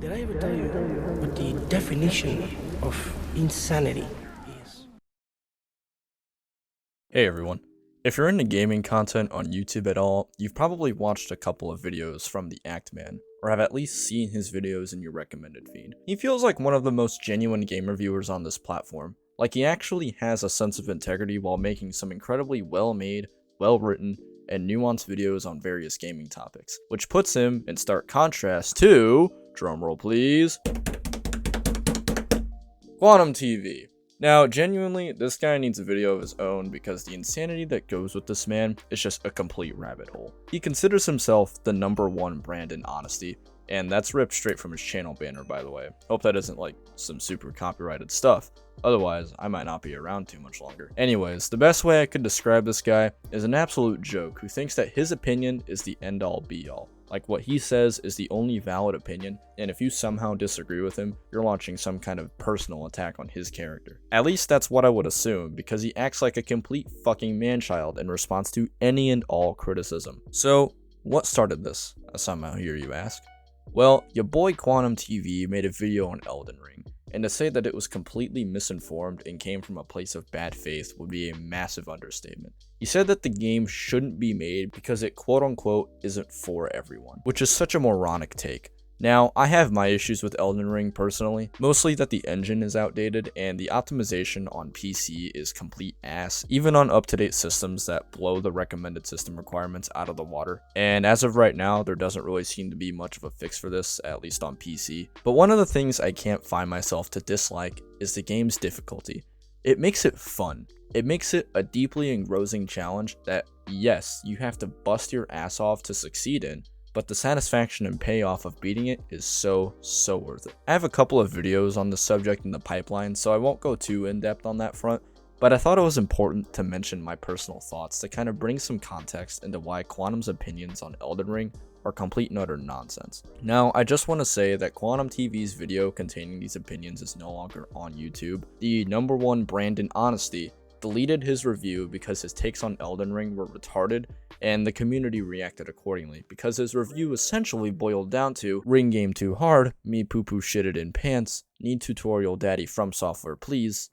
Did I ever tell you what the definition of insanity is? Hey everyone. If you're into gaming content on YouTube at all, you've probably watched a couple of videos from the Act Man, or have at least seen his videos in your recommended feed. He feels like one of the most genuine game reviewers on this platform, like he actually has a sense of integrity while making some incredibly well-made, well-written, and nuanced videos on various gaming topics, which puts him in stark contrast to, drumroll please, Quantum TV. Now, genuinely, this guy needs a video of his own because the insanity that goes with this man is just a complete rabbit hole. He considers himself the #1 brand in honesty, and that's ripped straight from his channel banner, by the way. Hope that isn't like some super copyrighted stuff. Otherwise, I might not be around too much longer. Anyways, the best way I could describe this guy is an absolute joke who thinks that his opinion is the end-all be-all. Like what he says is the only valid opinion, and if you somehow disagree with him, you're launching some kind of personal attack on his character. At least that's what I would assume, because he acts like a complete fucking man-child in response to any and all criticism. So, what started this? Somehow here you ask. Well, your boy Quantum TV made a video on Elden Ring, and to say that it was completely misinformed and came from a place of bad faith would be a massive understatement. He said that the game shouldn't be made because it quote-unquote isn't for everyone, which is such a moronic take. Now, I have my issues with Elden Ring personally, mostly that the engine is outdated and the optimization on PC is complete ass, even on up-to-date systems that blow the recommended system requirements out of the water. And as of right now, there doesn't really seem to be much of a fix for this, at least on PC. But one of the things I can't find myself to dislike is the game's difficulty. It makes it fun. It makes it a deeply engrossing challenge that, yes, you have to bust your ass off to succeed in, but the satisfaction and payoff of beating it is so worth it. I have a couple of videos on the subject in the pipeline, so I won't go too in-depth on that front, but I thought it was important to mention my personal thoughts to kind of bring some context into why Quantum's opinions on Elden Ring are complete and utter nonsense. Now, I just want to say that Quantum TV's video containing these opinions is no longer on YouTube. The #1 brand in honesty deleted his review because his takes on Elden Ring were retarded, and the community reacted accordingly because his review essentially boiled down to ring game too hard, me poo poo shitted in pants, need tutorial daddy from software please,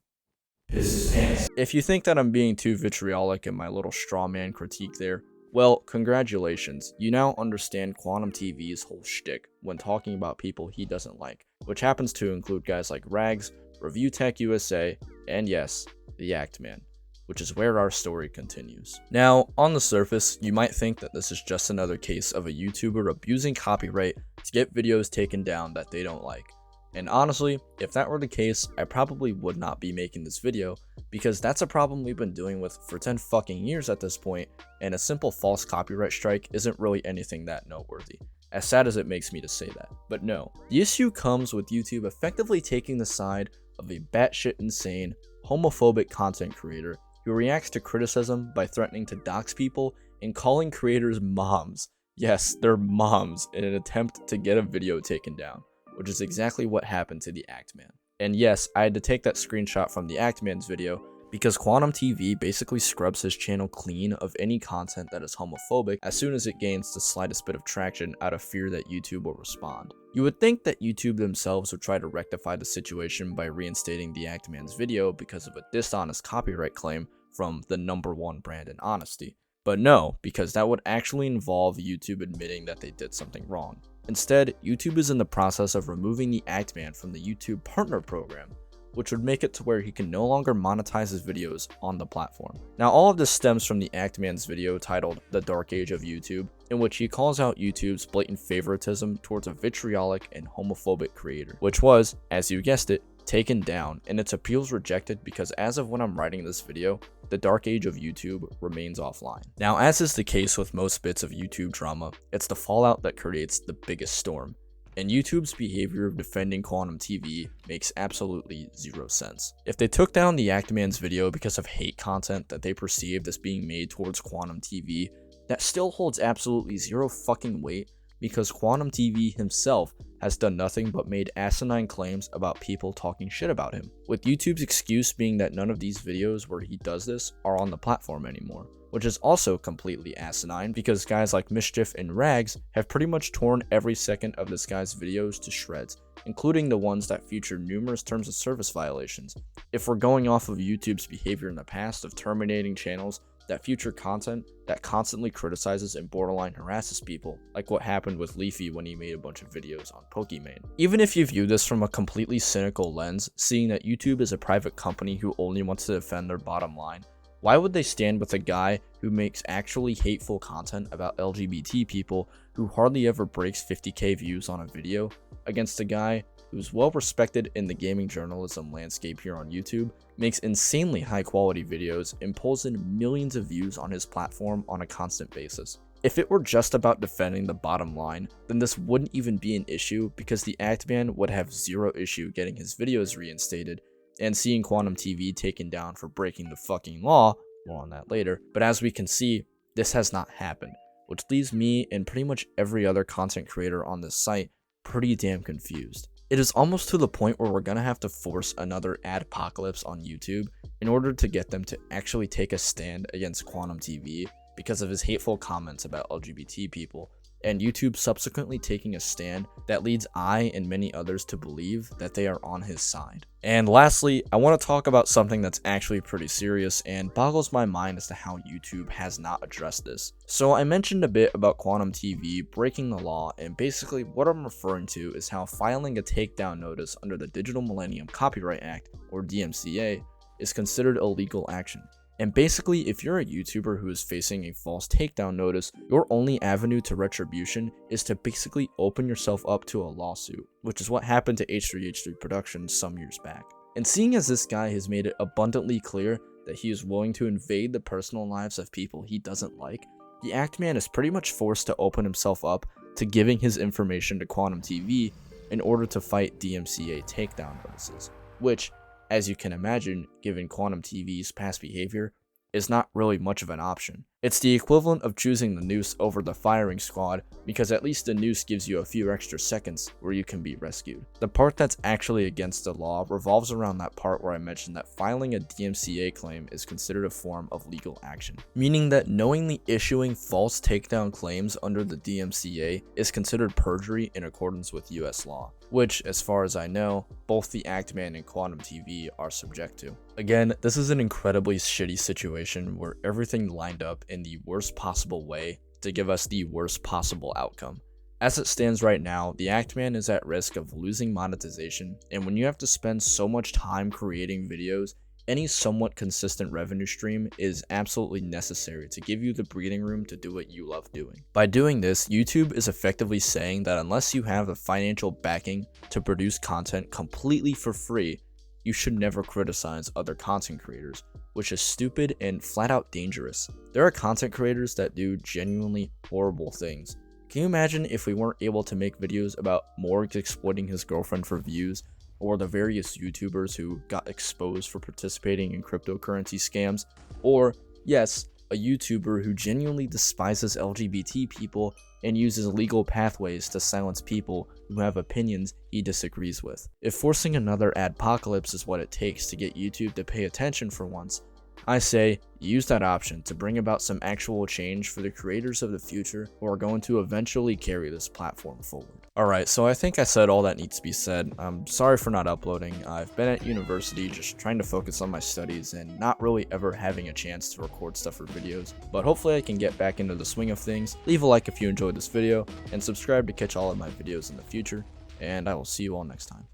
piss his pants. If you think that I'm being too vitriolic in my little straw man critique there, well, congratulations, you now understand Quantum TV's whole shtick when talking about people he doesn't like, which happens to include guys like Rags, Review Tech USA, and yes, the Act Man, which is where our story continues. Now, on the surface, you might think that this is just another case of a YouTuber abusing copyright to get videos taken down that they don't like. And honestly, if that were the case, I probably would not be making this video, because that's a problem we've been dealing with for 10 fucking years at this point, and a simple false copyright strike isn't really anything that noteworthy, as sad as it makes me to say that. But no, the issue comes with YouTube effectively taking the side of a batshit insane, homophobic content creator who reacts to criticism by threatening to dox people and calling creators moms. Yes, they're moms, in an attempt to get a video taken down, which is exactly what happened to the Act Man. And yes, I had to take that screenshot from the Act Man's video because Quantum TV basically scrubs his channel clean of any content that is homophobic as soon as it gains the slightest bit of traction out of fear that YouTube will respond. You would think that YouTube themselves would try to rectify the situation by reinstating the Act Man's video because of a dishonest copyright claim from the #1 brand in honesty. But no, because that would actually involve YouTube admitting that they did something wrong. Instead, YouTube is in the process of removing the Act Man from the YouTube Partner Program, which would make it to where he can no longer monetize his videos on the platform. Now, all of this stems from the Act Man's video titled The Dark Age of YouTube, in which he calls out YouTube's blatant favoritism towards a vitriolic and homophobic creator, which was, as you guessed it, taken down, and its appeals rejected because as of when I'm writing this video, the dark age of YouTube remains offline. Now, as is the case with most bits of YouTube drama, it's the fallout that creates the biggest storm, and YouTube's behavior of defending Quantum TV makes absolutely zero sense. If they took down the Act Man's video because of hate content that they perceived as being made towards Quantum TV, that still holds absolutely zero fucking weight because Quantum TV himself has done nothing but made asinine claims about people talking shit about him, with YouTube's excuse being that none of these videos where he does this are on the platform anymore, which is also completely asinine because guys like Mischief and Rags have pretty much torn every second of this guy's videos to shreds, including the ones that feature numerous terms of service violations. If we're going off of YouTube's behavior in the past of terminating channels that feature content that constantly criticizes and borderline harasses people, like what happened with Leafy when he made a bunch of videos on Pokemon. Even if you view this from a completely cynical lens, seeing that YouTube is a private company who only wants to defend their bottom line, why would they stand with a guy who makes actually hateful content about LGBT people who hardly ever breaks 50k views on a video against a guy who's well respected in the gaming journalism landscape here on YouTube, makes insanely high quality videos, and pulls in millions of views on his platform on a constant basis? If it were just about defending the bottom line, then this wouldn't even be an issue because the Actman would have zero issue getting his videos reinstated and seeing Quantum TV taken down for breaking the fucking law, more on that later. But as we can see, this has not happened, which leaves me and pretty much every other content creator on this site pretty damn confused. It is almost to the point where we're gonna have to force another adpocalypse on YouTube in order to get them to actually take a stand against Quantum TV because of his hateful comments about LGBT people, and YouTube subsequently taking a stand that leads I and many others to believe that they are on his side. And lastly, I want to talk about something that's actually pretty serious and boggles my mind as to how YouTube has not addressed this. So I mentioned a bit about Quantum TV breaking the law, and basically what I'm referring to is how filing a takedown notice under the Digital Millennium Copyright Act, or DMCA, is considered illegal action. And basically, if you're a YouTuber who is facing a false takedown notice, your only avenue to retribution is to basically open yourself up to a lawsuit, which is what happened to H3H3 Productions some years back. And seeing as this guy has made it abundantly clear that he is willing to invade the personal lives of people he doesn't like, the Actman is pretty much forced to open himself up to giving his information to Quantum TV in order to fight DMCA takedown notices, which, as you can imagine, given Quantum TV's past behavior, is not really much of an option. It's the equivalent of choosing the noose over the firing squad, because at least the noose gives you a few extra seconds where you can be rescued. The part that's actually against the law revolves around that part where I mentioned that filing a DMCA claim is considered a form of legal action, meaning that knowingly issuing false takedown claims under the DMCA is considered perjury in accordance with US law, which, as far as I know, both the Actman and Quantum TV are subject to. Again, this is an incredibly shitty situation where everything lined up in the worst possible way to give us the worst possible outcome. As it stands right now, the Actman is at risk of losing monetization, and when you have to spend so much time creating videos, any somewhat consistent revenue stream is absolutely necessary to give you the breathing room to do what you love doing. By doing this, YouTube is effectively saying that unless you have the financial backing to produce content completely for free, you should never criticize other content creators, which is stupid and flat out dangerous. There are content creators that do genuinely horrible things. Can you imagine if we weren't able to make videos about Morgs exploiting his girlfriend for views, or the various YouTubers who got exposed for participating in cryptocurrency scams, or, yes, a YouTuber who genuinely despises LGBT people and uses legal pathways to silence people who have opinions he disagrees with? If forcing another adpocalypse is what it takes to get YouTube to pay attention for once, I say use that option to bring about some actual change for the creators of the future who are going to eventually carry this platform forward. Alright, so I think I said all that needs to be said. I'm sorry for not uploading. I've been at university just trying to focus on my studies and not really ever having a chance to record stuff for videos, but hopefully I can get back into the swing of things. Leave a like if you enjoyed this video, and subscribe to catch all of my videos in the future, and I will see you all next time.